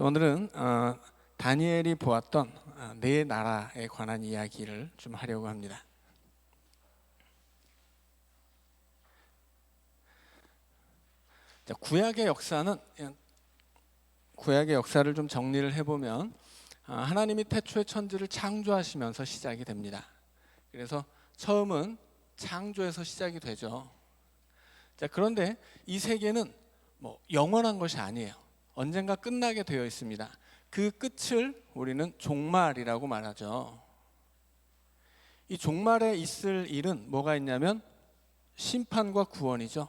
오늘은 다니엘이 보았던 네 나라에 관한 이야기를 좀 하려고 합니다. 구약의 역사를 좀 정리를 해보면 하나님이 태초에 천지를 창조하시면서 시작이 됩니다. 그래서 처음은 창조에서 시작이 되죠. 그런데 이 세계는 영원한 것이 아니에요. 언젠가 끝나게 되어 있습니다. 그 끝을 우리는 종말이라고 말하죠. 이 종말에 있을 일은 뭐가 있냐면 심판과 구원이죠.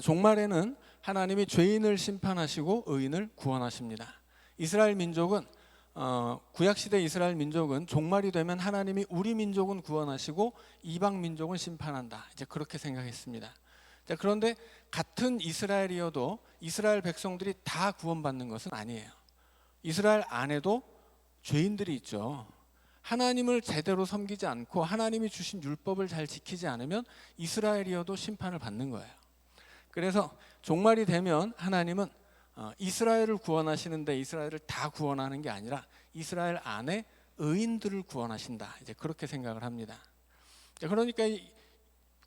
종말에는 하나님이 죄인을 심판하시고 의인을 구원하십니다. 이스라엘 민족은 구약시대 이스라엘 민족은 종말이 되면 하나님이 우리 민족은 구원하시고 이방 민족은 심판한다, 이제 그렇게 생각했습니다. 그런데 같은 이스라엘이어도 이스라엘 백성들이 다 구원받는 것은 아니에요. 이스라엘 안에도 죄인들이 있죠. 하나님을 제대로 섬기지 않고 하나님이 주신 율법을 잘 지키지 않으면 이스라엘이어도 심판을 받는 거예요. 그래서 종말이 되면 하나님은 이스라엘을 구원하시는데 이스라엘을 다 구원하는 게 아니라 이스라엘 안에 의인들을 구원하신다, 이제 그렇게 생각을 합니다. 그러니까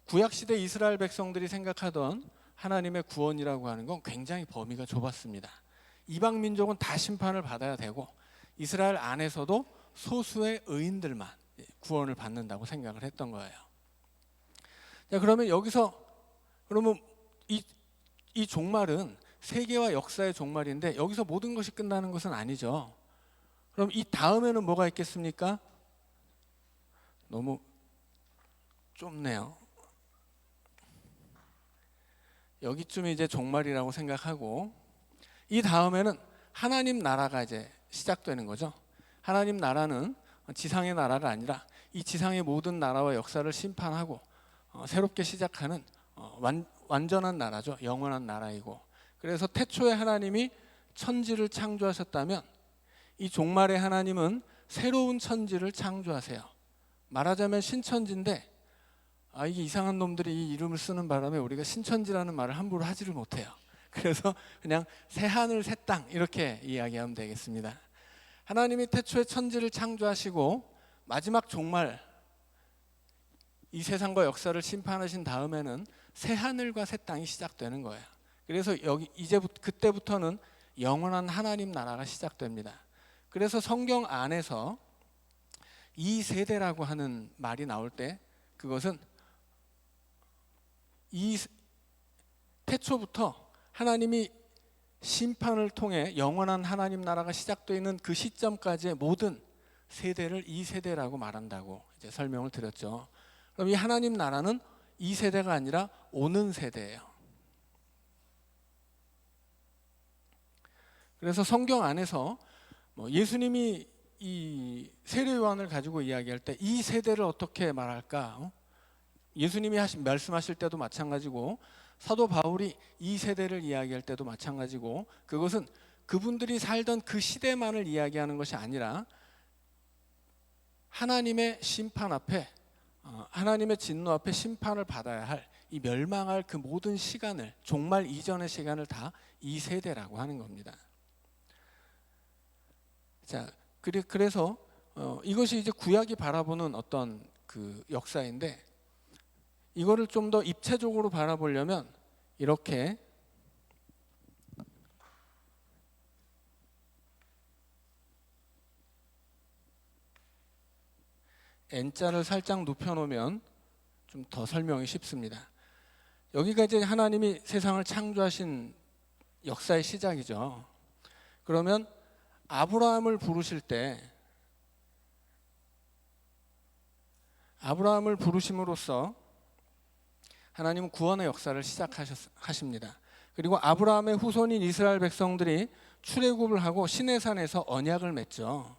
구약시대 이스라엘 백성들이 생각하던 하나님의 구원이라고 하는 건 굉장히 범위가 좁았습니다. 이방 민족은 다 심판을 받아야 되고 이스라엘 안에서도 소수의 의인들만 구원을 받는다고 생각을 했던 거예요. 그러면 이 종말은 세계와 역사의 종말인데 여기서 모든 것이 끝나는 것은 아니죠. 그럼 이 다음에는 뭐가 있겠습니까? 너무 좁네요. 여기쯤이 이제 종말이라고 생각하고 이 다음에는 하나님 나라가 이제 시작되는 거죠. 하나님 나라는 지상의 나라가 아니라 이 지상의 모든 나라와 역사를 심판하고 새롭게 시작하는 완전한 나라죠. 영원한 나라이고, 그래서 태초에 하나님이 천지를 창조하셨다면 이 종말의 하나님은 새로운 천지를 창조하세요. 말하자면 신천지인데 이게 이상한 놈들이 이 이름을 쓰는 바람에 우리가 신천지라는 말을 함부로 하지를 못해요. 그래서 그냥 새 하늘 새 땅 이렇게 이야기하면 되겠습니다. 하나님이 태초에 천지를 창조하시고 마지막 종말, 이 세상과 역사를 심판하신 다음에는 새 하늘과 새 땅이 시작되는 거예요. 그래서 그때부터는 영원한 하나님 나라가 시작됩니다. 그래서 성경 안에서 이 세대라고 하는 말이 나올 때 그것은 이 태초부터 하나님이 심판을 통해 영원한 하나님 나라가 시작되는 그 시점까지의 모든 세대를 이 세대라고 말한다고 이제 설명을 드렸죠. 그럼 이 하나님 나라는 이 세대가 아니라 오는 세대예요. 그래서 성경 안에서 예수님이 이 세례 요한을 가지고 이야기할 때 이 세대를 어떻게 말할까? 예수님이 말씀하실 때도 마찬가지고 사도 바울이 이 세대를 이야기할 때도 마찬가지고 그것은 그분들이 살던 그 시대만을 이야기하는 것이 아니라 하나님의 심판 앞에, 하나님의 진노 앞에 심판을 받아야 할 이 멸망할 그 모든 시간을, 종말 이전의 시간을 다 이 세대라고 하는 겁니다. 그래서 이것이 이제 구약이 바라보는 어떤 그 역사인데, 이거를 좀 더 입체적으로 바라보려면 이렇게 N자를 살짝 눕혀놓으면 좀 더 설명이 쉽습니다. 여기가 이제 하나님이 세상을 창조하신 역사의 시작이죠. 그러면 아브라함을 부르실 때 아브라함을 부르심으로써 하나님은 구원의 역사를 시작하십니다. 그리고 아브라함의 후손인 이스라엘 백성들이 출애굽을 하고 시내산에서 언약을 맺죠.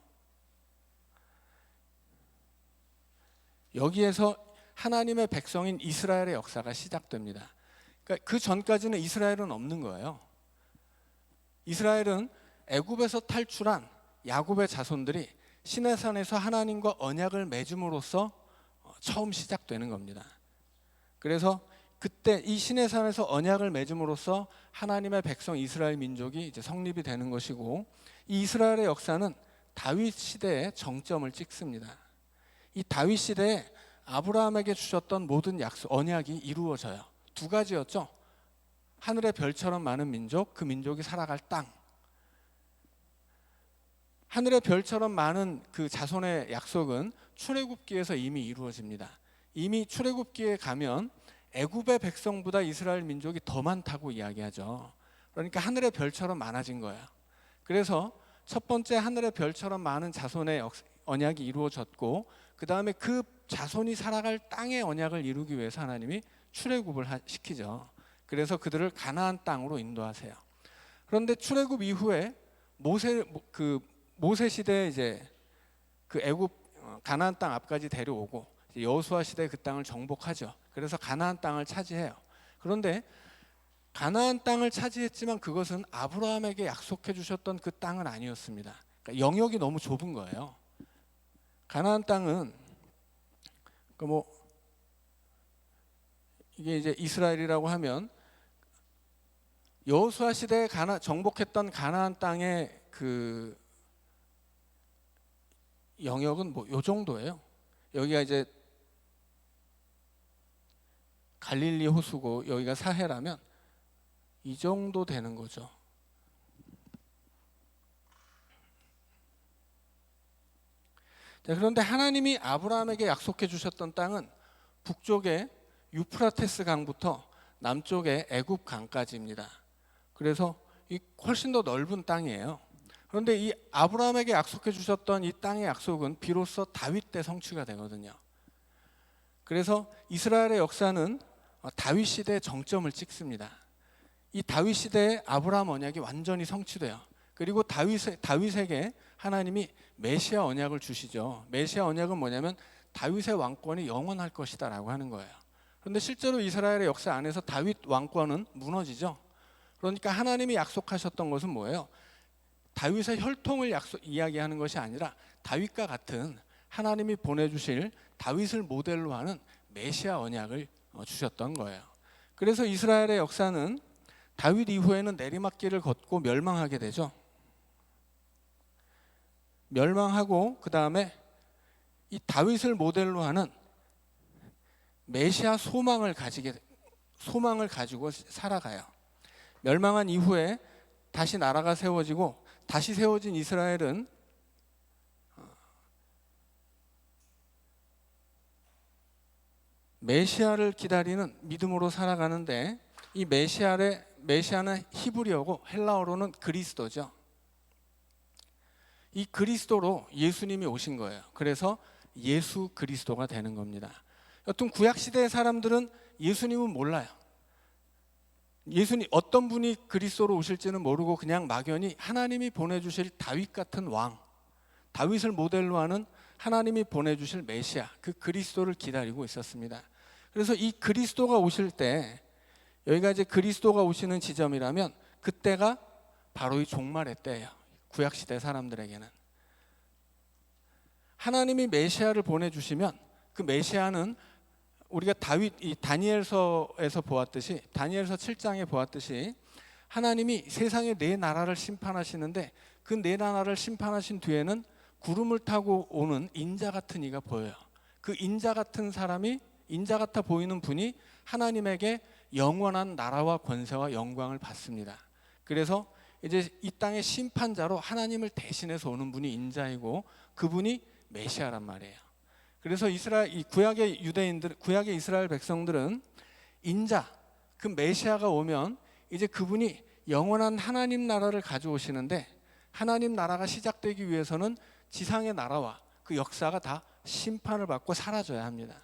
여기에서 하나님의 백성인 이스라엘의 역사가 시작됩니다. 그러니까 그 전까지는 이스라엘은 없는 거예요. 이스라엘은 애굽에서 탈출한 야곱의 자손들이 시내산에서 하나님과 언약을 맺음으로써 처음 시작되는 겁니다. 그래서 그때 이 시내산에서 언약을 맺음으로써 하나님의 백성 이스라엘 민족이 이제 성립이 되는 것이고, 이 이스라엘의 역사는 다윗 시대에 정점을 찍습니다. 이 다윗 시대에 아브라함에게 주셨던 모든 약속, 언약이 이루어져요. 두 가지였죠. 하늘의 별처럼 많은 민족, 그 민족이 살아갈 땅. 하늘의 별처럼 많은 그 자손의 약속은 출애굽기에서 이미 이루어집니다. 이미 출애굽기에 가면 애굽의 백성보다 이스라엘 민족이 더 많다고 이야기하죠. 그러니까 하늘의 별처럼 많아진 거예요. 그래서 첫 번째 하늘의 별처럼 많은 자손의 언약이 이루어졌고, 그 다음에 그 자손이 살아갈 땅의 언약을 이루기 위해서 하나님이 출애굽을 시키죠. 그래서 그들을 가나안 땅으로 인도하세요. 그런데 출애굽 이후에 모세 시대에 이제 그 애굽 가나안 땅 앞까지 데려오고 여호수아 시대에 그 땅을 정복하죠. 그래서 가나안 땅을 차지해요. 그런데 가나안 땅을 차지했지만 그것은 아브라함에게 약속해 주셨던 그 땅은 아니었습니다. 그러니까 영역이 너무 좁은 거예요. 가나안 땅은 이게 이제 이스라엘이라고 하면 여호수아 시대에 정복했던 가나안 땅의 그 영역은 요 정도예요. 여기가 이제 갈릴리 호수고 여기가 사해라면 이 정도 되는 거죠. 자, 그런데 하나님이 아브라함에게 약속해 주셨던 땅은 북쪽에 유프라테스 강부터 남쪽에 애굽 강까지입니다. 그래서 이 훨씬 더 넓은 땅이에요. 그런데 이 아브라함에게 약속해 주셨던 이 땅의 약속은 비로소 다윗 때 성취가 되거든요. 그래서 이스라엘의 역사는 다윗 시대의 정점을 찍습니다. 이 다윗 시대에 아브라함 언약이 완전히 성취돼요. 그리고 다윗에게 하나님이 메시아 언약을 주시죠. 메시아 언약은 뭐냐면 다윗의 왕권이 영원할 것이다라고 하는 거예요. 그런데 실제로 이스라엘의 역사 안에서 다윗 왕권은 무너지죠. 그러니까 하나님이 약속하셨던 것은 뭐예요? 다윗의 혈통을 이야기하는 것이 아니라 다윗과 같은 하나님이 보내주실 다윗을 모델로 하는 메시아 언약을 주셨던 거예요. 그래서 이스라엘의 역사는 다윗 이후에는 내리막길을 걷고 멸망하게 되죠. 멸망하고 그 다음에 이 다윗을 모델로 하는 메시아 소망을 가지고 살아가요. 멸망한 이후에 다시 나라가 세워지고 다시 세워진 이스라엘은 메시아를 기다리는 믿음으로 살아가는데, 이 메시아는 히브리어고 헬라어로는 그리스도죠. 이 그리스도로 예수님이 오신 거예요. 그래서 예수 그리스도가 되는 겁니다. 여튼 구약 시대의 사람들은 예수님은 몰라요. 예수님 어떤 분이 그리스도로 오실지는 모르고 그냥 막연히 하나님이 보내주실 다윗 같은 왕, 다윗을 모델로 하는 하나님이 보내주실 메시아, 그 그리스도를 기다리고 있었습니다. 그래서 이 그리스도가 오실 때, 여기가 이제 그리스도가 오시는 지점이라면 그때가 바로 이 종말의 때예요. 구약시대 사람들에게는 하나님이 메시아를 보내주시면 그 메시아는 우리가 다니엘서에서 보았듯이, 다니엘서 7장에 보았듯이 하나님이 세상의 네 나라를 심판하시는데 그 네 나라를 심판하신 뒤에는 구름을 타고 오는 인자 같은 이가 보여요. 그 인자 같은 사람이, 인자 같아 보이는 분이 하나님에게 영원한 나라와 권세와 영광을 받습니다. 그래서 이제 이 땅의 심판자로 하나님을 대신해서 오는 분이 인자이고 그분이 메시아란 말이에요. 그래서 구약의 유대인들, 구약의 이스라엘 백성들은 인자, 그 메시아가 오면 이제 그분이 영원한 하나님 나라를 가져오시는데, 하나님 나라가 시작되기 위해서는 지상의 나라와 그 역사가 다 심판을 받고 사라져야 합니다.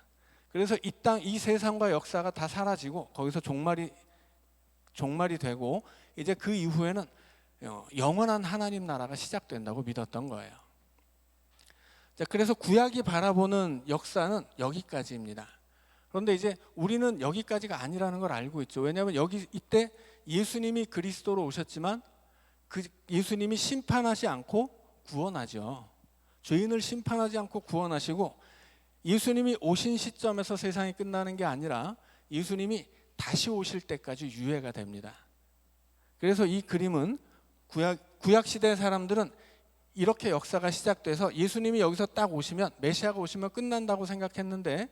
그래서 이 세상과 역사가 다 사라지고 거기서 종말이 되고 이제 그 이후에는 영원한 하나님 나라가 시작된다고 믿었던 거예요. 자, 그래서 구약이 바라보는 역사는 여기까지입니다. 그런데 이제 우리는 여기까지가 아니라는 걸 알고 있죠. 왜냐하면 이때 예수님이 그리스도로 오셨지만 그 예수님이 심판하지 않고 구원하죠. 죄인을 심판하지 않고 구원하시고, 예수님이 오신 시점에서 세상이 끝나는 게 아니라 예수님이 다시 오실 때까지 유예가 됩니다. 그래서 이 그림은 구약 시대 사람들은 이렇게 역사가 시작돼서 예수님이 여기서 딱 오시면, 메시아가 오시면 끝난다고 생각했는데,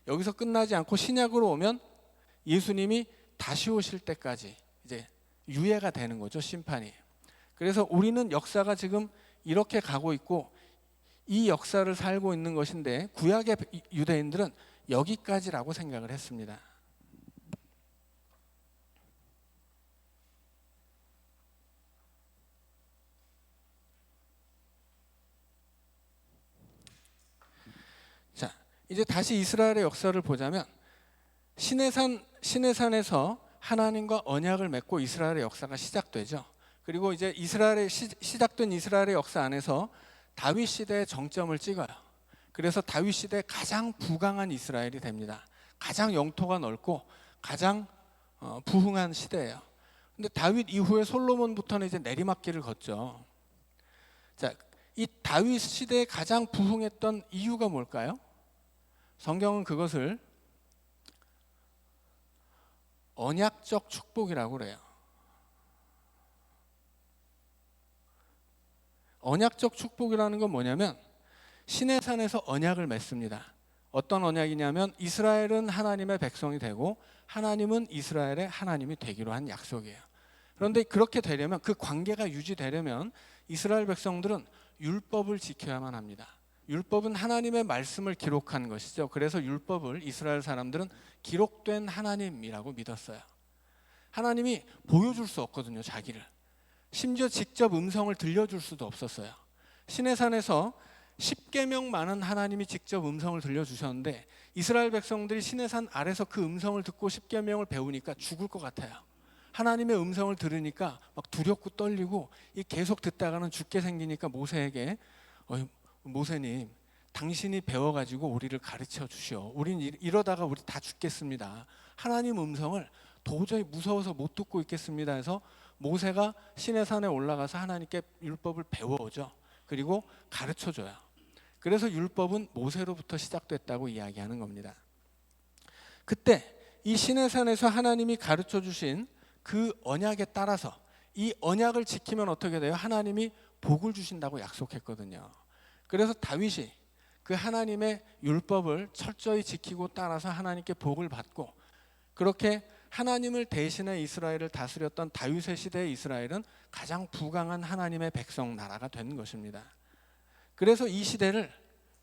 여기서 끝나지 않고 신약으로 오면 예수님이 다시 오실 때까지 이제 유예가 되는 거죠, 심판이. 그래서 우리는 역사가 지금 이렇게 가고 있고 이 역사를 살고 있는 것인데, 구약의 유대인들은 여기까지라고 생각을 했습니다. 자, 이제 다시 이스라엘의 역사를 보자면, 시내산에서 하나님과 언약을 맺고 이스라엘의 역사가 시작되죠. 그리고 이제 시작된 이스라엘의 역사 안에서 다윗 시대의 정점을 찍어요. 그래서 다윗 시대 가장 부강한 이스라엘이 됩니다. 가장 영토가 넓고 가장 부흥한 시대예요. 근데 다윗 이후에 솔로몬부터는 이제 내리막길을 걷죠. 자, 이 다윗 시대에 가장 부흥했던 이유가 뭘까요? 성경은 그것을 언약적 축복이라고 그래요. 언약적 축복이라는 건 뭐냐면, 시내산에서 언약을 맺습니다. 어떤 언약이냐면, 이스라엘은 하나님의 백성이 되고 하나님은 이스라엘의 하나님이 되기로 한 약속이에요. 그런데 그렇게 되려면, 그 관계가 유지되려면 이스라엘 백성들은 율법을 지켜야만 합니다. 율법은 하나님의 말씀을 기록한 것이죠. 그래서 율법을 이스라엘 사람들은 기록된 하나님이라고 믿었어요. 하나님이 보여줄 수 없거든요, 자기를. 심지어 직접 음성을 들려줄 수도 없었어요. 시내산에서 10계명 많은 하나님이 직접 음성을 들려주셨는데, 이스라엘 백성들이 시내산 아래서 그 음성을 듣고 10계명을 배우니까 죽을 것 같아요. 하나님의 음성을 들으니까 막 두렵고 떨리고, 계속 듣다가는 죽게 생기니까 모세에게 모세님, 당신이 배워가지고 우리를 가르쳐 주시오. 우린 이러다가 우리 다 죽겠습니다. 하나님 음성을 도저히 무서워서 못 듣고 있겠습니다 해서 모세가 시내산에 올라가서 하나님께 율법을 배워오죠. 그리고 가르쳐줘요. 그래서 율법은 모세로부터 시작됐다고 이야기하는 겁니다. 그때 이 시내산에서 하나님이 가르쳐 주신 그 언약에 따라서, 이 언약을 지키면 어떻게 돼요? 하나님이 복을 주신다고 약속했거든요. 그래서 다윗이 그 하나님의 율법을 철저히 지키고 따라서 하나님께 복을 받고, 그렇게 하나님을 대신해 이스라엘을 다스렸던 다윗의 시대의 이스라엘은 가장 부강한 하나님의 백성 나라가 된 것입니다. 그래서 이 시대를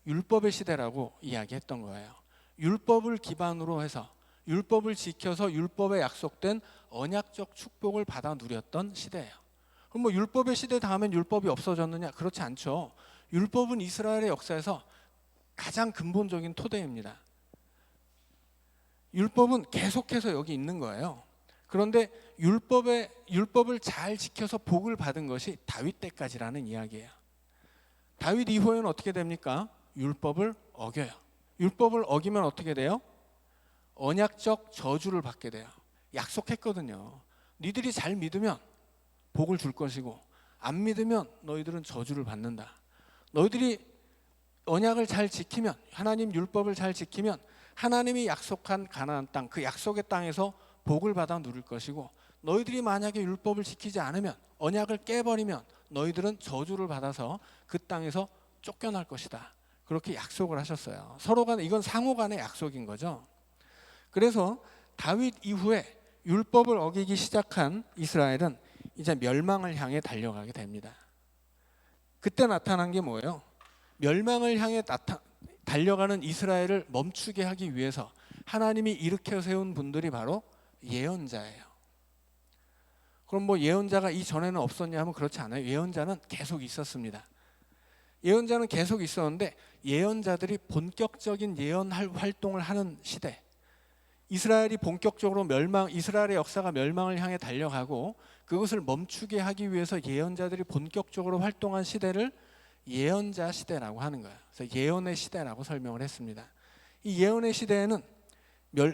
율법의 시대라고 이야기했던 거예요. 율법을 기반으로 해서, 율법을 지켜서 율법에 약속된 언약적 축복을 받아 누렸던 시대예요. 그럼 뭐 율법의 시대 다음엔 율법이 없어졌느냐? 그렇지 않죠. 율법은 이스라엘의 역사에서 가장 근본적인 토대입니다. 율법은 계속해서 여기 있는 거예요. 그런데 율법을 잘 지켜서 복을 받은 것이 다윗 때까지라는 이야기예요. 다윗 이후에는 어떻게 됩니까? 율법을 어겨요. 율법을 어기면 어떻게 돼요? 언약적 저주를 받게 돼요. 약속했거든요. 니들이 잘 믿으면 복을 줄 것이고, 안 믿으면 너희들은 저주를 받는다. 너희들이 언약을 잘 지키면, 하나님 율법을 잘 지키면 하나님이 약속한 가나안 땅, 그 약속의 땅에서 복을 받아 누릴 것이고, 너희들이 만약에 율법을 지키지 않으면, 언약을 깨버리면 너희들은 저주를 받아서 그 땅에서 쫓겨날 것이다. 그렇게 약속을 하셨어요. 서로 간에, 이건 상호 간의 약속인 거죠. 그래서 다윗 이후에 율법을 어기기 시작한 이스라엘은 이제 멸망을 향해 달려가게 됩니다. 그때 나타난 게 뭐예요? 멸망을 향해 달려가는 이스라엘을 멈추게 하기 위해서 하나님이 일으켜 세운 분들이 바로 예언자예요. 그럼 뭐 예언자가 이전에는 없었냐 하면 그렇지 않아요. 예언자는 계속 있었습니다. 예언자는 계속 있었는데, 예언자들이 본격적인 예언 활동을 하는 시대, 이스라엘이 본격적으로 이스라엘의 역사가 멸망을 향해 달려가고 그것을 멈추게 하기 위해서 예언자들이 본격적으로 활동한 시대를 예언자 시대라고 하는 거예요. 그래서 예언의 시대라고 설명을 했습니다. 이 예언의 시대에는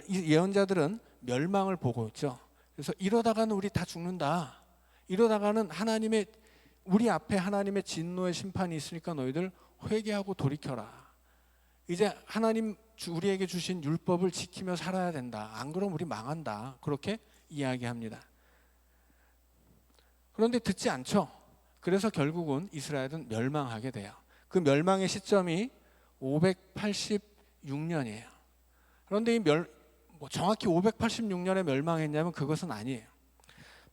예언자들은 멸망을 보고 있죠. 그래서 이러다가는 우리 다 죽는다. 이러다가는 우리 앞에 하나님의 진노의 심판이 있으니까 너희들 회개하고 돌이켜라. 이제 하나님 우리에게 주신 율법을 지키며 살아야 된다. 안 그러면 우리 망한다. 그렇게 이야기합니다. 그런데 듣지 않죠. 그래서 결국은 이스라엘은 멸망하게 돼요. 그 멸망의 시점이 586년이에요. 그런데 정확히 586년에 멸망했냐면 그것은 아니에요.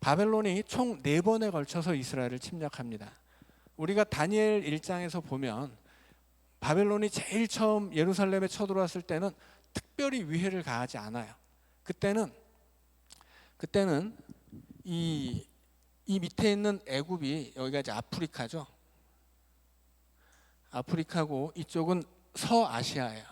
바벨론이 총 4번에 걸쳐서 이스라엘을 침략합니다. 우리가 다니엘 1장에서 보면 바벨론이 제일 처음 예루살렘에 쳐들어왔을 때는 특별히 위해를 가하지 않아요. 그때는 이 밑에 있는 애굽이, 여기가 이제 아프리카죠. 아프리카고 이쪽은 서아시아예요.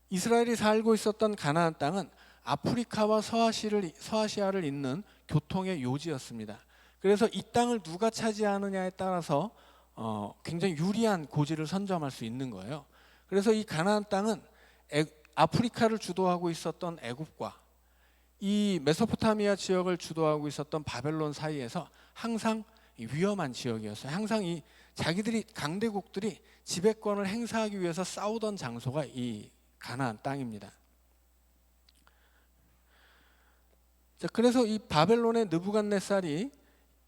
이스라엘이 살고 있었던 가나안 땅은 아프리카와 서아시아를 잇는 교통의 요지였습니다. 그래서 이 땅을 누가 차지하느냐에 따라서 굉장히 유리한 고지를 선점할 수 있는 거예요. 그래서 이 가나안 땅은 아프리카를 주도하고 있었던 애굽과 이 메소포타미아 지역을 주도하고 있었던 바벨론 사이에서 항상 위험한 지역이었어요. 항상 이 강대국들이 지배권을 행사하기 위해서 싸우던 장소가 이 가나안 땅입니다. 자, 그래서 이 바벨론의 느부갓네살이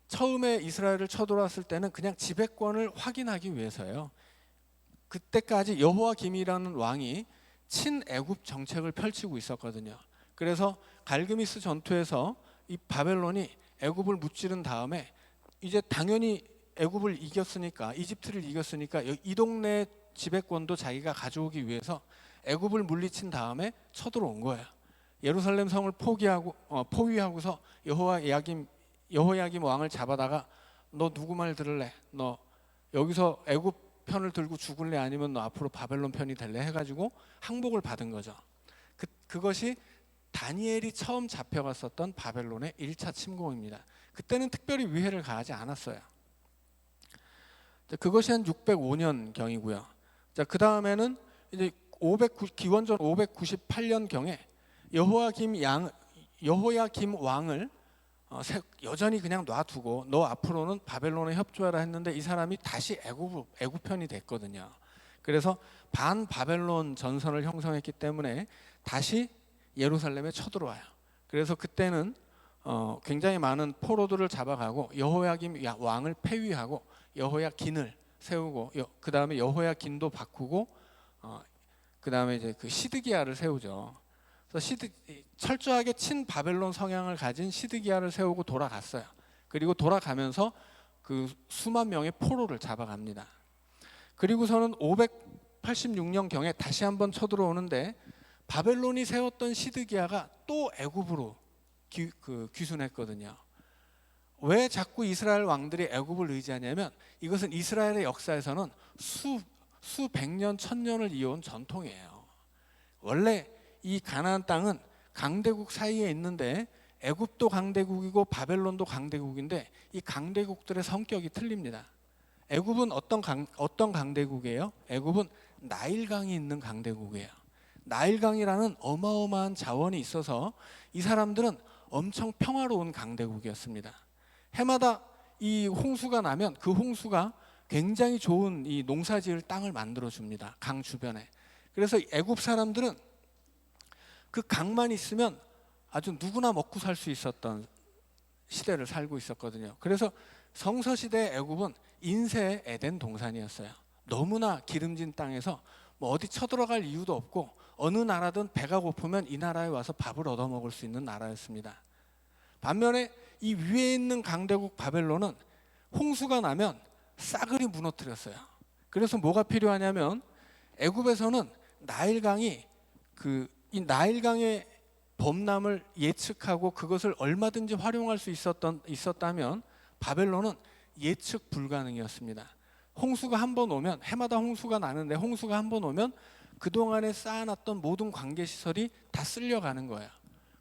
처음에 이스라엘을 쳐들어왔을 때는 그냥 지배권을 확인하기 위해서예요. 그때까지 여호와김이라는 왕이 친애굽 정책을 펼치고 있었거든요. 그래서 갈그미스 전투에서 이 바벨론이 애굽을 무찌른 다음에 이제 당연히 애굽을 이겼으니까, 이집트를 이겼으니까 이 동네 지배권도 자기가 가져오기 위해서 애굽을 물리친 다음에 쳐들어온 거예요. 예루살렘 성을 포위하고서 여호야김 왕을 잡아다가 너 누구 말 들을래? 너 여기서 애굽 편을 들고 죽을래? 아니면 너 앞으로 바벨론 편이 될래? 해가지고 항복을 받은 거죠. 그것이 다니엘이 처음 잡혀갔었던 바벨론의 1차 침공입니다. 그때는 특별히 위해를 가하지 않았어요. 그것이 한 605년 경이고요. 자, 그 다음에는 이제 기원전 598년 경에 여호야김 왕을 여전히 그냥 놔두고 너 앞으로는 바벨론에 협조하라 했는데 이 사람이 다시 애굽 편이 됐거든요. 그래서 반 바벨론 전선을 형성했기 때문에 다시 예루살렘에 쳐들어와요. 그래서 그때는 굉장히 많은 포로들을 잡아가고 여호야김 왕을 폐위하고 여호야긴을 세우고 그 다음에 여호야긴도 바꾸고 그 다음에 이제 그 시드기야를 세우죠. 그래서 철저하게 친바벨론 성향을 가진 시드기야를 세우고 돌아갔어요. 그리고 돌아가면서 그 수만 명의 포로를 잡아갑니다. 그리고서는 586년 경에 다시 한번 쳐들어오는데 바벨론이 세웠던 시드기야가 또 애굽으로 귀순했거든요. 왜 자꾸 이스라엘 왕들이 애굽을 의지하냐면 이것은 이스라엘의 역사에서는 수백 년, 천년을 이어온 전통이에요. 원래 이 가나안 땅은 강대국 사이에 있는데 애굽도 강대국이고 바벨론도 강대국인데 이 강대국들의 성격이 틀립니다. 애굽은 어떤 강대국이에요? 애굽은 나일강이 있는 강대국이에요. 나일강이라는 어마어마한 자원이 있어서 이 사람들은 엄청 평화로운 강대국이었습니다. 해마다 이 홍수가 나면 그 홍수가 굉장히 좋은 이 농사지을 땅을 만들어 줍니다. 강 주변에. 그래서 애굽 사람들은 그 강만 있으면 아주 누구나 먹고 살 수 있었던 시대를 살고 있었거든요. 그래서 성서시대 애굽은 인세의 에덴 동산이었어요. 너무나 기름진 땅에서 뭐 어디 쳐들어갈 이유도 없고 어느 나라든 배가 고프면 이 나라에 와서 밥을 얻어먹을 수 있는 나라였습니다. 반면에 이 위에 있는 강대국 바벨론은 홍수가 나면 싸그리 무너뜨렸어요. 그래서 뭐가 필요하냐면 애굽에서는 나일강이 이 나일강의 범람을 예측하고 그것을 얼마든지 활용할 수 있었다면 바벨론은 예측 불가능이었습니다. 홍수가 한 번 오면 해마다 홍수가 나는데 홍수가 한 번 오면 그동안에 쌓아놨던 모든 관계시설이 다 쓸려가는 거예요.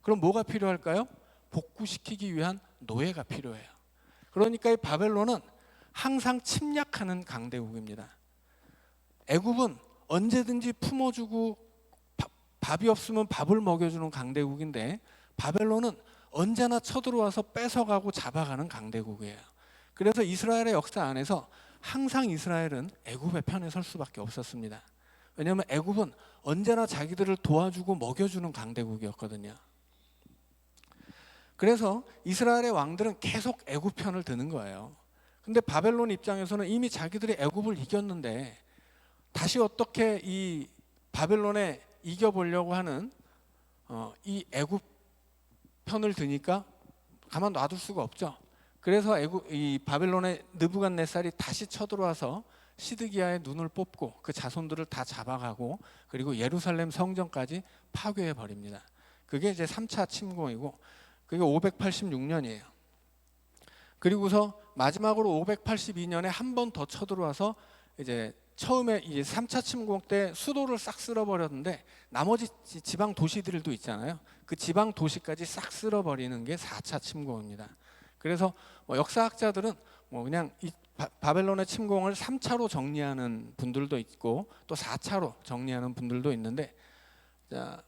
그럼 뭐가 필요할까요? 복구시키기 위한 노예가 필요해요. 그러니까 이 바벨론은 항상 침략하는 강대국입니다. 애굽은 언제든지 품어주고 밥이 없으면 밥을 먹여주는 강대국인데 바벨론은 언제나 쳐들어와서 뺏어가고 잡아가는 강대국이에요. 그래서 이스라엘의 역사 안에서 항상 이스라엘은 애굽의 편에 설 수밖에 없었습니다. 왜냐하면 애굽은 언제나 자기들을 도와주고 먹여주는 강대국이었거든요. 그래서 이스라엘의 왕들은 계속 애굽 편을 드는 거예요. 근데 바벨론 입장에서는 이미 자기들이 애굽을 이겼는데 다시 어떻게 이 바벨론에 이겨보려고 하는 이 애굽 편을 드니까 가만 놔둘 수가 없죠. 그래서 이 바벨론의 느부갓네살이 다시 쳐들어와서 시드기야의 눈을 뽑고 그 자손들을 다 잡아가고 그리고 예루살렘 성전까지 파괴해 버립니다. 그게 이제 3차 침공이고 그게 586년이에요. 그리고서 마지막으로 582년에 한 번 더 쳐들어와서 이제 처음에 이제 3차 침공 때 수도를 싹 쓸어버렸는데 나머지 지방 도시들도 있잖아요. 그 지방 도시까지 싹 쓸어버리는 게 4차 침공입니다. 그래서 역사학자들은 그냥 이 바벨론의 침공을 3차로 정리하는 분들도 있고 또 4차로 정리하는 분들도 있는데, 자,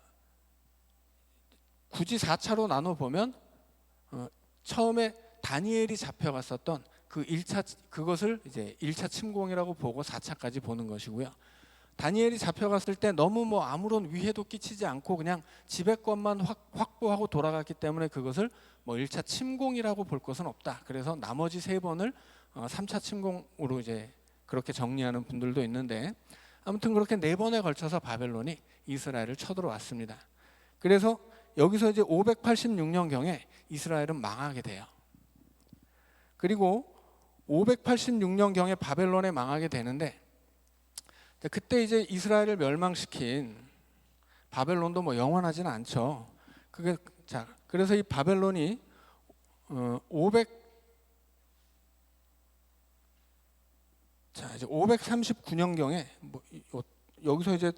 굳이 4차로 나눠 보면 처음에 다니엘이 잡혀갔었던 그 1차 그것을 이제 1차 침공이라고 보고 4차까지 보는 것이고요. 다니엘이 잡혀갔을 때 너무 아무런 위해도 끼치지 않고 그냥 지배권만 확보하고 돌아갔기 때문에 그것을 1차 침공이라고 볼 것은 없다. 그래서 나머지 3번을 3차 침공으로 이제 그렇게 정리하는 분들도 있는데, 아무튼 그렇게 4번에 걸쳐서 바벨론이 이스라엘을 쳐들어왔습니다. 그래서 여기서 이제 586년경에 이스라엘은 망하게 돼요. 그리고 586년경에 바벨론에 망하게 되는데, 그때 이제 이스라엘을 멸망시킨 바벨론도 영원하지는 않죠. 그래서 이 바벨론이 539년경에 여기서 이제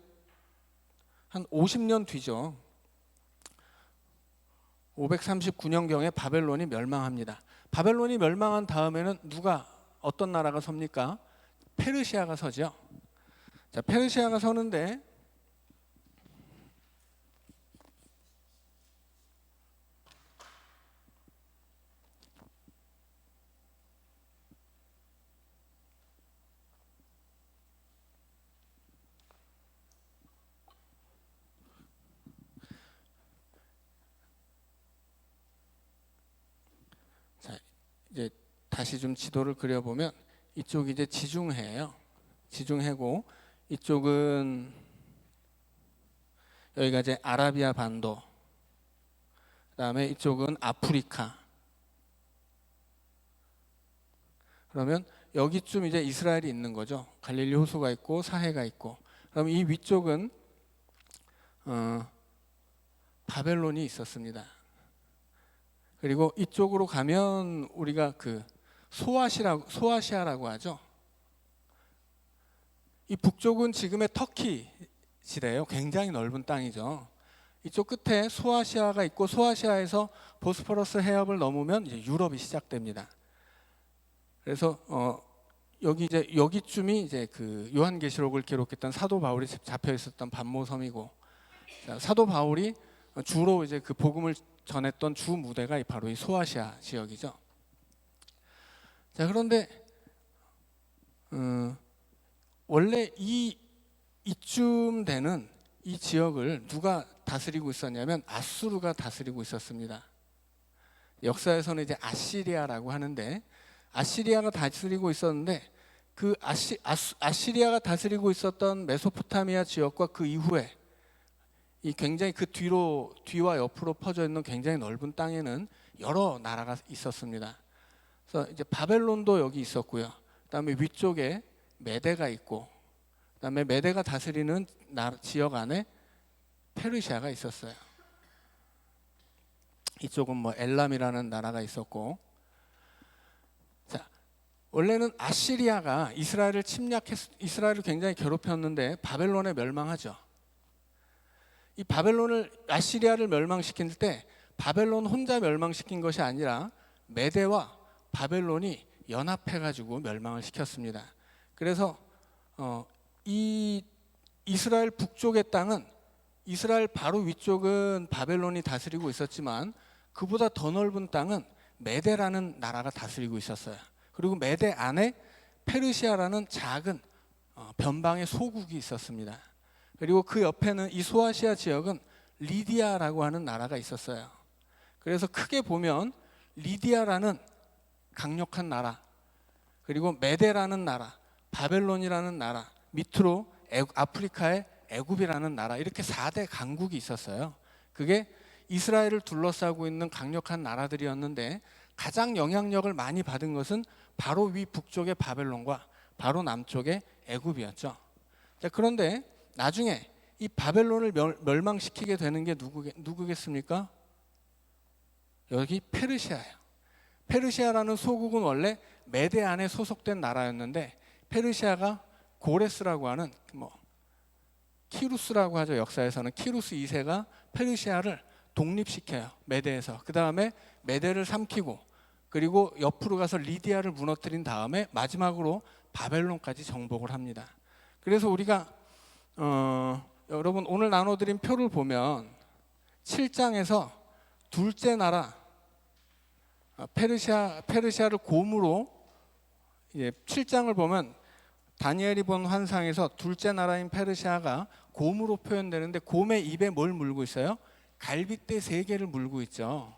한 50년 뒤죠. 539년경에 바벨론이 멸망합니다. 바벨론이 멸망한 다음에는 어떤 나라가 섭니까? 페르시아가 서죠. 자, 페르시아가 서는데 이제 다시 좀 지도를 그려보면 이쪽이 이제 지중해예요. 지중해고 이쪽은 여기가 이제 아라비아 반도, 그다음에 이쪽은 아프리카. 그러면 여기쯤 이제 이스라엘이 있는 거죠. 갈릴리 호수가 있고 사해가 있고. 그럼 이 위쪽은 바벨론이 있었습니다. 그리고 이쪽으로 가면 우리가 그 소아시아라고 하죠. 이 북쪽은 지금의 터키시래요. 굉장히 넓은 땅이죠. 이쪽 끝에 소아시아가 있고 소아시아에서 보스포러스 해협을 넘으면 이제 유럽이 시작됩니다. 그래서 여기쯤이 이제 그 요한계시록을 기록했던 사도 바울이 잡혀 있었던 반모섬이고, 사도 바울이 주로 이제 그 복음을 전했던 주 무대가 바로 이 소아시아 지역이죠. 자, 그런데 원래 이쯤 되는 이 지역을 누가 다스리고 있었냐면 아수르가 다스리고 있었습니다. 역사에서는 이제 아시리아라고 하는데, 아시리아가 다스리고 있었는데 그 아시리아가 다스리고 있었던 메소포타미아 지역과 그 이후에 이 굉장히 그 뒤와 옆으로 퍼져 있는 굉장히 넓은 땅에는 여러 나라가 있었습니다. 그래서 이제 바벨론도 여기 있었고요. 그다음에 위쪽에 메대가 있고, 그다음에 메대가 다스리는 지역 안에 페르시아가 있었어요. 이쪽은 엘람이라는 나라가 있었고, 자, 원래는 아시리아가 이스라엘을 굉장히 괴롭혔는데 바벨론에 멸망하죠. 이 아시리아를 멸망시킬 때 바벨론 혼자 멸망시킨 것이 아니라 메대와 바벨론이 연합해가지고 멸망을 시켰습니다. 그래서 이 이스라엘 북쪽의 땅은, 이스라엘 바로 위쪽은 바벨론이 다스리고 있었지만 그보다 더 넓은 땅은 메대라는 나라가 다스리고 있었어요. 그리고 메대 안에 페르시아라는 작은 변방의 소국이 있었습니다. 그리고 그 옆에는 이 소아시아 지역은 리디아라고 하는 나라가 있었어요. 그래서 크게 보면 리디아라는 강력한 나라, 그리고 메데라는 나라, 바벨론이라는 나라, 밑으로 아프리카의 애굽이라는 나라, 이렇게 4대 강국이 있었어요. 그게 이스라엘을 둘러싸고 있는 강력한 나라들이었는데 가장 영향력을 많이 받은 것은 바로 위 북쪽의 바벨론과 바로 남쪽의 애굽이었죠. 자, 그런데 나중에 이 바벨론을 멸망시키게 되는 게 누구겠습니까? 여기 페르시아예요. 페르시아라는 소국은 원래 메데 안에 소속된 나라였는데 페르시아가 고레스라고 하는 키루스라고 하죠. 역사에서는 키루스 2세가 페르시아를 독립시켜요. 메데에서. 그 다음에 메데를 삼키고 그리고 옆으로 가서 리디아를 무너뜨린 다음에 마지막으로 바벨론까지 정복을 합니다. 그래서 우리가 여러분 오늘 나눠드린 표를 보면 7장에서 둘째 나라 페르시아를 곰으로 7장을 보면 다니엘이 본 환상에서 둘째 나라인 페르시아가 곰으로 표현되는데 곰의 입에 뭘 물고 있어요? 갈빗대 3개를 물고 있죠.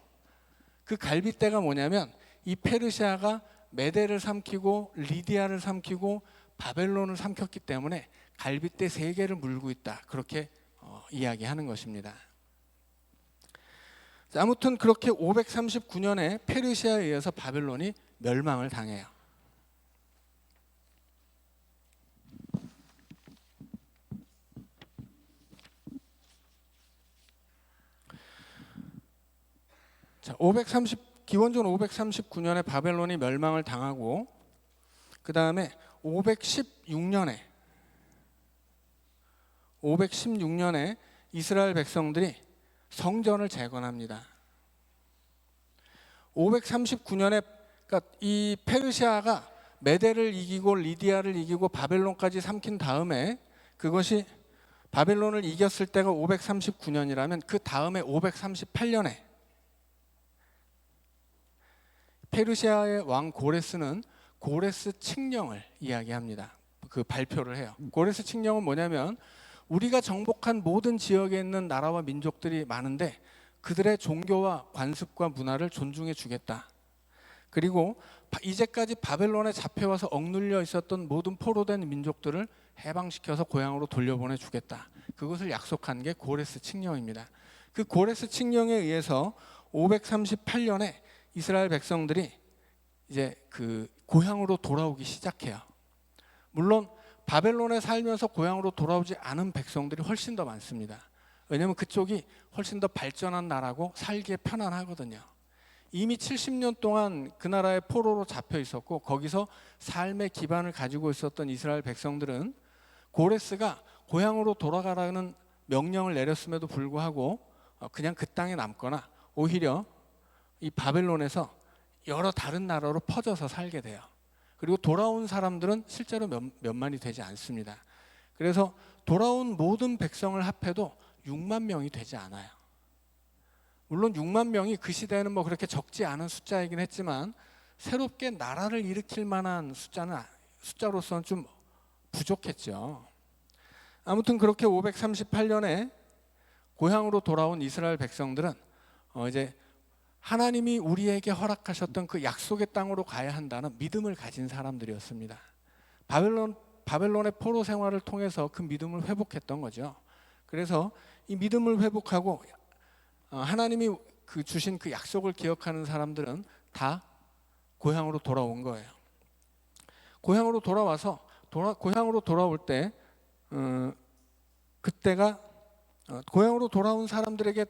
그 갈빗대가 뭐냐면 이 페르시아가 메데를 삼키고 리디아를 삼키고 바벨론을 삼켰기 때문에 갈빗대 3개를 물고 있다. 그렇게 이야기하는 것입니다. 아무튼 그렇게 539년에 페르시아에 의해서 바벨론이 멸망을 당해요. 자, 기원전 539년에 바벨론이 멸망을 당하고 그 다음에 516년에 이스라엘 백성들이 성전을 재건합니다. 539년에 그러니까 이 페르시아가 메데를 이기고 리디아를 이기고 바벨론까지 삼킨 다음에 그것이 바벨론을 이겼을 때가 539년이라면 그 다음에 538년에 페르시아의 왕 고레스는 고레스 칙령을 이야기합니다. 그 발표를 해요. 고레스 칙령은 뭐냐면 우리가 정복한 모든 지역에 있는 나라와 민족들이 많은데 그들의 종교와 관습과 문화를 존중해 주겠다. 그리고 이제까지 바벨론에 잡혀와서 억눌려 있었던 모든 포로된 민족들을 해방시켜서 고향으로 돌려보내 주겠다. 그것을 약속한 게 고레스 칙령입니다. 그 고레스 칙령에 의해서 538년에 이스라엘 백성들이 이제 그 고향으로 돌아오기 시작해요. 물론 바벨론에 살면서 고향으로 돌아오지 않은 백성들이 훨씬 더 많습니다. 왜냐하면 그쪽이 훨씬 더 발전한 나라고 살기에 편안하거든요. 이미 70년 동안 그 나라의 포로로 잡혀 있었고 거기서 삶의 기반을 가지고 있었던 이스라엘 백성들은 고레스가 고향으로 돌아가라는 명령을 내렸음에도 불구하고 그냥 그 땅에 남거나 오히려 이 바벨론에서 여러 다른 나라로 퍼져서 살게 돼요. 그리고 돌아온 사람들은 실제로 몇만이 되지 않습니다. 그래서 돌아온 모든 백성을 합해도 6만 명이 되지 않아요. 물론 6만 명이 그 시대에는 뭐 그렇게 적지 않은 숫자이긴 했지만 새롭게 나라를 일으킬 만한 숫자로서는 좀 부족했죠. 아무튼 그렇게 538년에 고향으로 돌아온 이스라엘 백성들은 이제 하나님이 우리에게 허락하셨던 그 약속의 땅으로 가야 한다는 믿음을 가진 사람들이었습니다. 바벨론의 포로 생활을 통해서 그 믿음을 회복했던 거죠. 그래서 이 믿음을 회복하고 하나님이 주신 그 약속을 기억하는 사람들은 다 고향으로 돌아온 거예요. 고향으로 돌아와서 고향으로 돌아올 때 그때가 고향으로 돌아온 사람들에게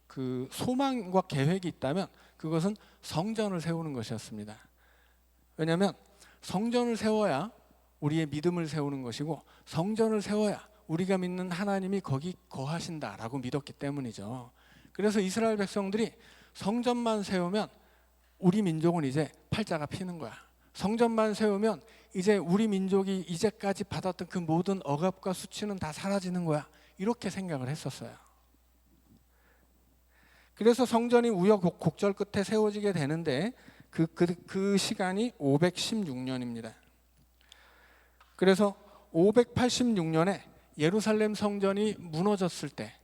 그 소망과 계획이 있다면 그것은 성전을 세우는 것이었습니다. 왜냐하면 성전을 세워야 우리의 믿음을 세우는 것이고 성전을 세워야 우리가 믿는 하나님이 거기 거하신다라고 믿었기 때문이죠. 그래서 이스라엘 백성들이 성전만 세우면 우리 민족은 이제 팔자가 피는 거야. 성전만 세우면 이제 우리 민족이 이제까지 받았던 그 모든 억압과 수치는 다 사라지는 거야. 이렇게 생각을 했었어요. 그래서 성전이 우여곡절 끝에 세워지게 되는데 그 시간이 516년입니다. 그래서 586년에 예루살렘 성전이 무너졌을 때,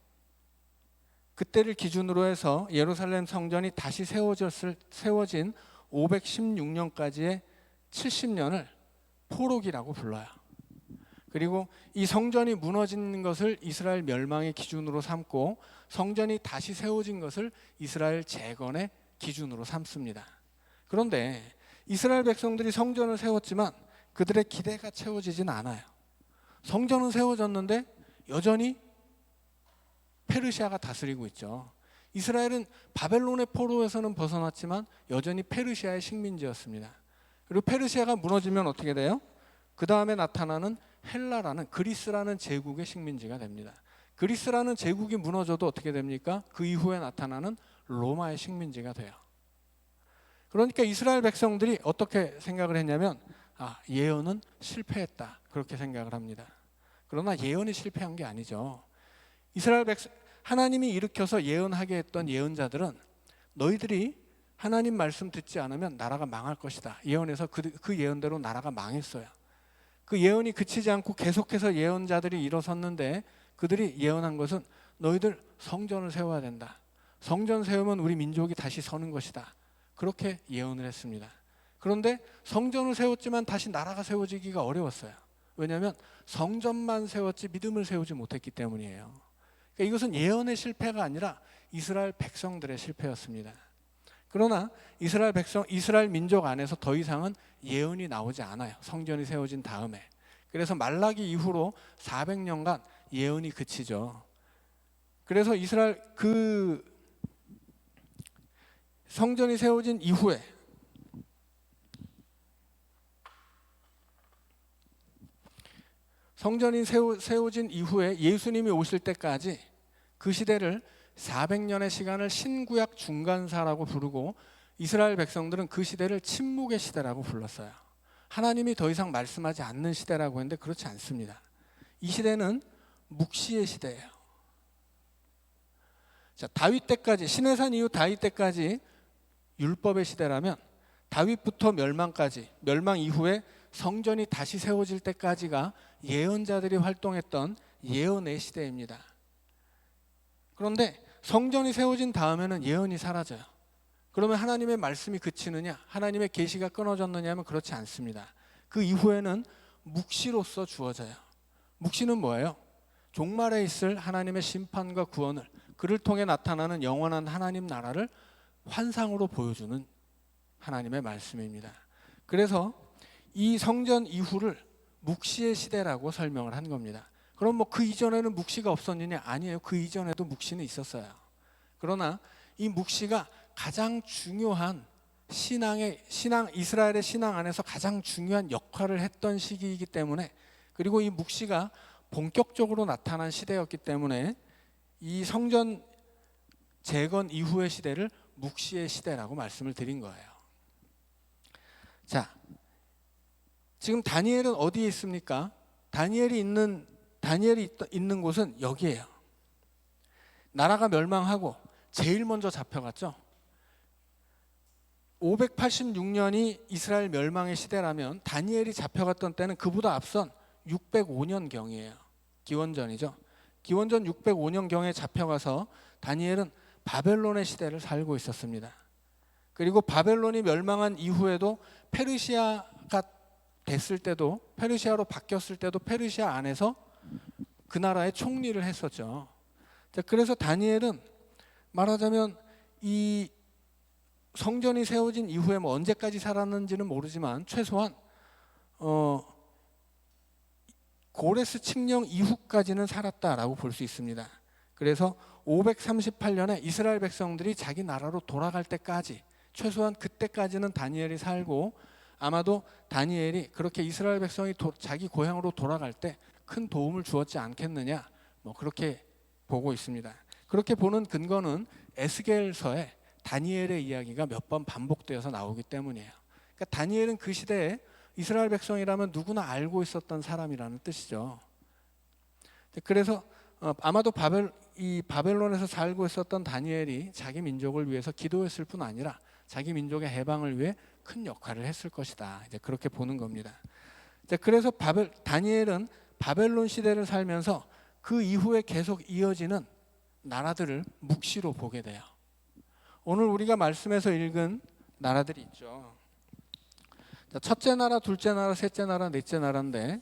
그때를 기준으로 해서 예루살렘 성전이 다시 세워진 516년까지의 70년을 포로기라고 불러요. 그리고 이 성전이 무너진 것을 이스라엘 멸망의 기준으로 삼고 성전이 다시 세워진 것을 이스라엘 재건의 기준으로 삼습니다. 그런데 이스라엘 백성들이 성전을 세웠지만 그들의 기대가 채워지진 않아요. 성전은 세워졌는데 여전히 페르시아가 다스리고 있죠. 이스라엘은 바벨론의 포로에서는 벗어났지만 여전히 페르시아의 식민지였습니다. 그리고 페르시아가 무너지면 어떻게 돼요? 그 다음에 나타나는 헬라라는, 그리스라는 제국의 식민지가 됩니다. 그리스라는 제국이 무너져도 어떻게 됩니까? 그 이후에 나타나는 로마의 식민지가 돼요. 그러니까 이스라엘 백성들이 어떻게 생각을 했냐면, 예언은 실패했다, 그렇게 생각을 합니다. 그러나 예언이 실패한 게 아니죠. 하나님이 일으켜서 예언하게 했던 예언자들은 너희들이 하나님 말씀 듣지 않으면 나라가 망할 것이다, 예언해서 그 예언대로 나라가 망했어요. 그 예언이 그치지 않고 계속해서 예언자들이 일어섰는데, 그들이 예언한 것은 너희들 성전을 세워야 된다, 성전 세우면 우리 민족이 다시 서는 것이다, 그렇게 예언을 했습니다. 그런데 성전을 세웠지만 다시 나라가 세워지기가 어려웠어요. 왜냐하면 성전만 세웠지 믿음을 세우지 못했기 때문이에요. 그러니까 이것은 예언의 실패가 아니라 이스라엘 백성들의 실패였습니다. 그러나 이스라엘 민족 안에서 더 이상은 예언이 나오지 않아요, 성전이 세워진 다음에. 그래서 말라기 이후로 400년간 예언이 그치죠. 그래서 이스라엘 성전이 세워진 이후에 세워진 이후에 예수님이 오실 때까지 그 시대를 400년의 시간을 신구약 중간사라고 부르고, 이스라엘 백성들은 그 시대를 침묵의 시대라고 불렀어요. 하나님이 더 이상 말씀하지 않는 시대라고 했는데 그렇지 않습니다. 이 시대는 묵시의 시대예요. 자, 다윗 때까지, 시내산 이후 다윗 때까지 율법의 시대라면, 다윗부터 멸망 이후에 성전이 다시 세워질 때까지가 예언자들이 활동했던 예언의 시대입니다. 그런데 성전이 세워진 다음에는 예언이 사라져요. 그러면 하나님의 말씀이 그치느냐, 하나님의 계시가 끊어졌느냐 하면 그렇지 않습니다. 그 이후에는 묵시로서 주어져요. 묵시는 뭐예요? 종말에 있을 하나님의 심판과 구원을, 그를 통해 나타나는 영원한 하나님 나라를 환상으로 보여주는 하나님의 말씀입니다. 그래서 이 성전 이후를 묵시의 시대라고 설명을 한 겁니다. 그럼 그 이전에는 묵시가 없었느냐? 아니에요. 그 이전에도 묵시는 있었어요. 그러나 이 묵시가 가장 중요한 이스라엘의 신앙 안에서 가장 중요한 역할을 했던 시기이기 때문에, 그리고 이 묵시가 본격적으로 나타난 시대였기 때문에 이 성전 재건 이후의 시대를 묵시의 시대라고 말씀을 드린 거예요. 자, 지금 다니엘은 어디에 있습니까? 다니엘이 있는 곳은 여기예요. 나라가 멸망하고 제일 먼저 잡혀갔죠. 586년이 이스라엘 멸망의 시대라면 다니엘이 잡혀갔던 때는 그보다 앞선 605년경이에요. 기원전이죠. 기원전 605년경에 잡혀가서 다니엘은 바벨론의 시대를 살고 있었습니다. 그리고 바벨론이 멸망한 이후에도 페르시아가 됐을 때도, 페르시아로 바뀌었을 때도 페르시아 안에서 그 나라의 총리를 했었죠. 그래서 다니엘은 말하자면 이 성전이 세워진 이후에 언제까지 살았는지는 모르지만 최소한 고레스 칙령 이후까지는 살았다라고 볼 수 있습니다. 그래서 538년에 이스라엘 백성들이 자기 나라로 돌아갈 때까지, 최소한 그때까지는 다니엘이 살고, 아마도 다니엘이 그렇게 이스라엘 백성이 자기 고향으로 돌아갈 때 큰 도움을 주었지 않겠느냐, 그렇게 보고 있습니다. 그렇게 보는 근거는 에스겔서에 다니엘의 이야기가 몇 번 반복되어서 나오기 때문이에요. 그러니까 다니엘은 그 시대에 이스라엘 백성이라면 누구나 알고 있었던 사람이라는 뜻이죠. 그래서 아마도 바벨론에서 살고 있었던 다니엘이 자기 민족을 위해서 기도했을 뿐 아니라 자기 민족의 해방을 위해 큰 역할을 했을 것이다, 이제 그렇게 보는 겁니다. 그래서 다니엘은 바벨론 시대를 살면서 그 이후에 계속 이어지는 나라들을 묵시로 보게 돼요. 오늘 우리가 말씀에서 읽은 나라들이 있죠. 자, 첫째 나라, 둘째 나라, 셋째 나라, 넷째 나라인데,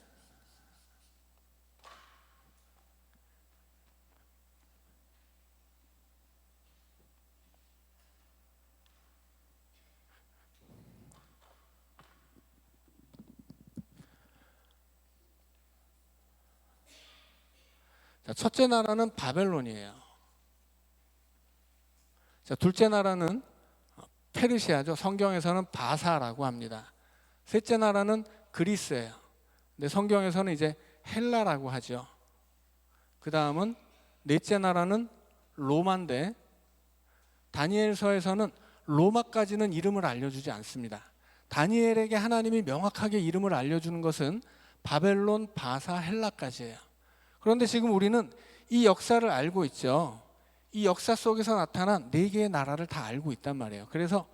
자, 첫째 나라는 바벨론이에요. 자, 둘째 나라는 페르시아죠. 성경에서는 바사라고 합니다. 셋째 나라는 그리스예요. 근데 성경에서는 이제 헬라라고 하죠. 그 다음은 넷째 나라는 로마인데, 다니엘서에서는 로마까지는 이름을 알려주지 않습니다. 다니엘에게 하나님이 명확하게 이름을 알려주는 것은 바벨론, 바사, 헬라까지예요. 그런데 지금 우리는 이 역사를 알고 있죠. 이 역사 속에서 나타난 네 개의 나라를 다 알고 있단 말이에요. 그래서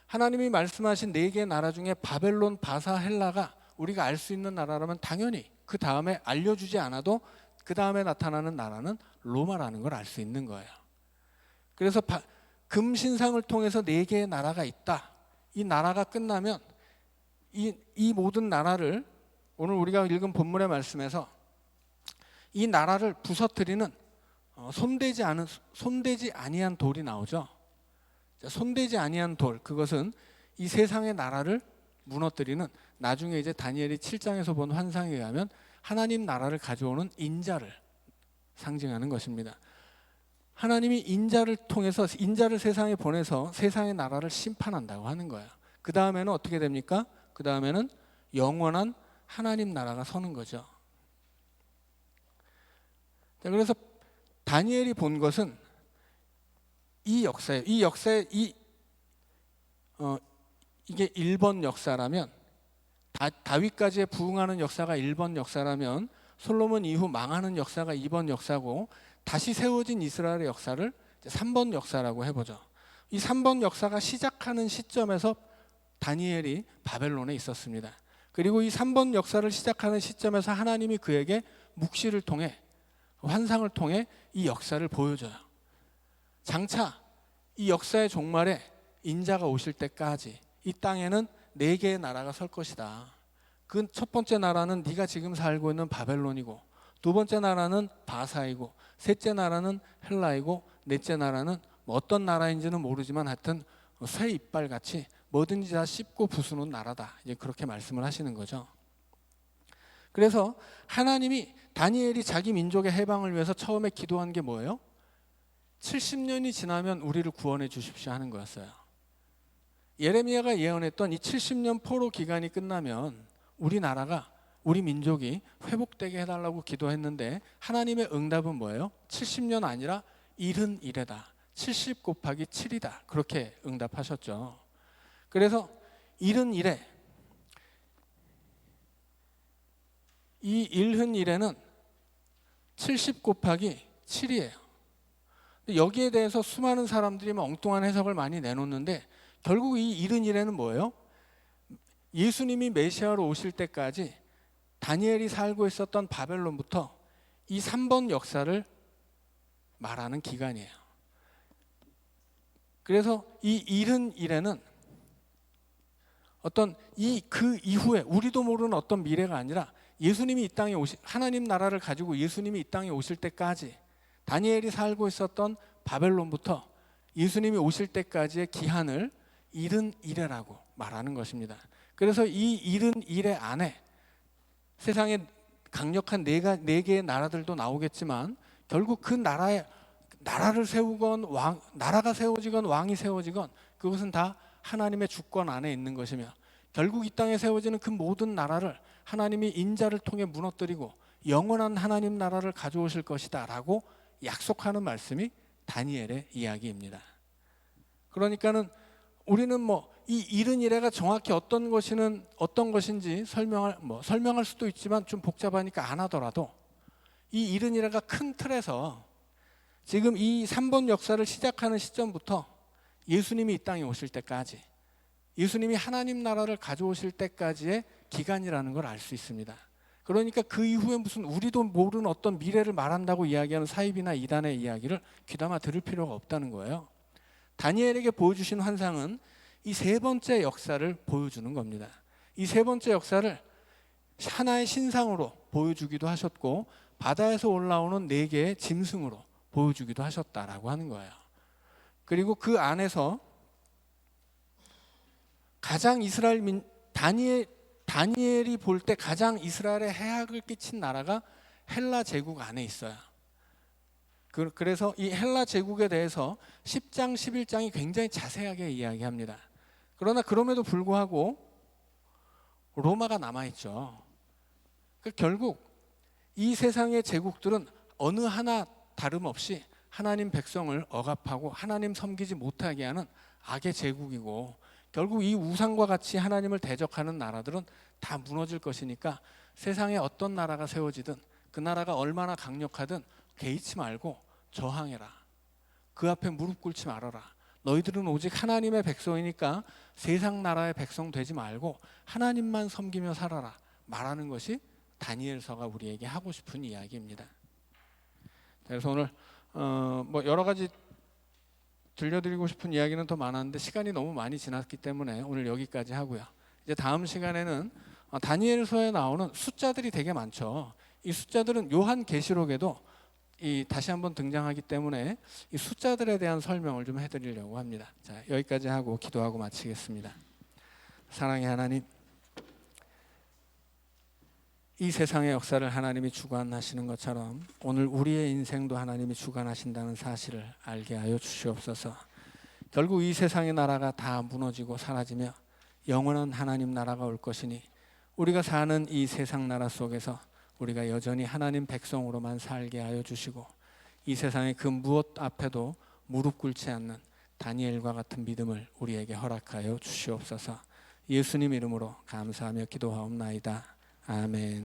하나님이 말씀하신 네 개의 나라 중에 바벨론, 바사, 헬라가 우리가 알 수 있는 나라라면 당연히 그 다음에 알려주지 않아도 그 다음에 나타나는 나라는 로마라는 걸 알 수 있는 거예요. 그래서 금신상을 통해서 네 개의 나라가 있다. 이 나라가 끝나면 이 모든 나라를 오늘 우리가 읽은 본문의 말씀에서 이 나라를 부서뜨리는 손대지 아니한 돌이 나오죠. 손대지 아니한 돌, 그것은 이 세상의 나라를 무너뜨리는, 나중에 이제 다니엘이 7장에서 본 환상에 의하면 하나님 나라를 가져오는 인자를 상징하는 것입니다. 하나님이 인자를 통해서 인자를 세상에 보내서 세상의 나라를 심판한다고 하는 거예요. 그 다음에는 어떻게 됩니까? 그 다음에는 영원한 하나님 나라가 서는 거죠. 그래서 다니엘이 본 것은 이 역사예요. 이 역사에 이게 1번 역사라면, 다윗까지의 부흥하는 역사가 1번 역사라면, 솔로몬 이후 망하는 역사가 2번 역사고, 다시 세워진 이스라엘의 역사를 3번 역사라고 해보죠. 이 3번 역사가 시작하는 시점에서 다니엘이 바벨론에 있었습니다. 그리고 이 3번 역사를 시작하는 시점에서 하나님이 그에게 묵시를 통해, 환상을 통해 이 역사를 보여줘요. 장차 이 역사의 종말에 인자가 오실 때까지 이 땅에는 네 개의 나라가 설 것이다. 그 첫 번째 나라는 네가 지금 살고 있는 바벨론이고, 두 번째 나라는 바사이고, 셋째 나라는 헬라이고, 넷째 나라는 뭐 어떤 나라인지는 모르지만 하여튼 쇠 이빨 같이 뭐든지 다 씹고 부수는 나라다. 이제 그렇게 말씀을 하시는 거죠. 그래서 하나님이 다니엘이 자기 민족의 해방을 위해서 처음에 기도한 게 뭐예요? 70년이 지나면 우리를 구원해 주십시오 하는 거였어요. 예레미야가 예언했던 이 70년 포로 기간이 끝나면 우리나라가, 우리 민족이 회복되게 해달라고 기도했는데 하나님의 응답은 뭐예요? 70년 아니라 71회다. 70 곱하기 7이다. 그렇게 응답하셨죠. 그래서 71회, 이 71회는 70 곱하기 7이에요. 여기에 대해서 수많은 사람들이 엉뚱한 해석을 많이 내놓는데, 결국 이 71회는 뭐예요? 예수님이 메시아로 오실 때까지 다니엘이 살고 있었던 바벨론부터 이 3번 역사를 말하는 기간이에요. 그래서 이 71회는 어떤 그 이후에 우리도 모르는 어떤 미래가 아니라 예수님이 이 땅에 하나님 나라를 가지고 예수님이 이 땅에 오실 때까지, 다니엘이 살고 있었던 바벨론부터 예수님이 오실 때까지의 기한을 71회라고 말하는 것입니다. 그래서 이 71회 안에 세상에 강력한 네 개의 나라들도 나오겠지만, 결국 그 나라를 세우건 나라가 세워지건 왕이 세워지건 그것은 다 하나님의 주권 안에 있는 것이며, 결국 이 땅에 세워지는 그 모든 나라를 하나님이 인자를 통해 무너뜨리고 영원한 하나님 나라를 가져오실 것이다 라고 약속하는 말씀이 다니엘의 이야기입니다. 그러니까는 우리는 이 71회가 정확히 어떤 것인지 설명할 수도 있지만 좀 복잡하니까 안 하더라도, 이 71회가 큰 틀에서 지금 이 3번 역사를 시작하는 시점부터 예수님이 이 땅에 오실 때까지, 예수님이 하나님 나라를 가져오실 때까지의 기간이라는 걸 알 수 있습니다. 그러니까 그 이후에 무슨 우리도 모르는 어떤 미래를 말한다고 이야기하는 사입이나 이단의 이야기를 귀담아 들을 필요가 없다는 거예요. 다니엘에게 보여주신 환상은 이 세 번째 역사를 보여주는 겁니다. 이 세 번째 역사를 하나의 신상으로 보여주기도 하셨고 바다에서 올라오는 네 개의 짐승으로 보여주기도 하셨다라고 하는 거예요. 그리고 그 안에서 가장 다니엘이 볼 때 가장 이스라엘에 해악을 끼친 나라가 헬라 제국 안에 있어요. 그래서 이 헬라 제국에 대해서 10장, 11장이 굉장히 자세하게 이야기합니다. 그러나 그럼에도 불구하고 로마가 남아있죠. 결국 이 세상의 제국들은 어느 하나 다름없이 하나님 백성을 억압하고 하나님 섬기지 못하게 하는 악의 제국이고, 결국 이 우상과 같이 하나님을 대적하는 나라들은 다 무너질 것이니까 세상에 어떤 나라가 세워지든 그 나라가 얼마나 강력하든 개의치 말고 저항해라. 그 앞에 무릎 꿇지 말아라. 너희들은 오직 하나님의 백성이니까 세상 나라의 백성 되지 말고 하나님만 섬기며 살아라 말하는 것이 다니엘서가 우리에게 하고 싶은 이야기입니다. 그래서 오늘 뭐 여러 가지 들려드리고 싶은 이야기는 더 많았는데 시간이 너무 많이 지났기 때문에 오늘 여기까지 하고요. 이제 다음 시간에는 다니엘서에 나오는 숫자들이 되게 많죠. 이 숫자들은 요한계시록에도 다시 한번 등장하기 때문에 이 숫자들에 대한 설명을 좀 해드리려고 합니다. 자, 여기까지 하고 기도하고 마치겠습니다. 사랑의 하나님, 이 세상의 역사를 하나님이 주관하시는 것처럼 오늘 우리의 인생도 하나님이 주관하신다는 사실을 알게 하여 주시옵소서. 결국 이 세상의 나라가 다 무너지고 사라지며 영원한 하나님 나라가 올 것이니 우리가 사는 이 세상 나라 속에서 우리가 여전히 하나님 백성으로만 살게 하여 주시고 이 세상의 그 무엇 앞에도 무릎 꿇지 않는 다니엘과 같은 믿음을 우리에게 허락하여 주시옵소서. 예수님 이름으로 감사하며 기도하옵나이다. 아멘.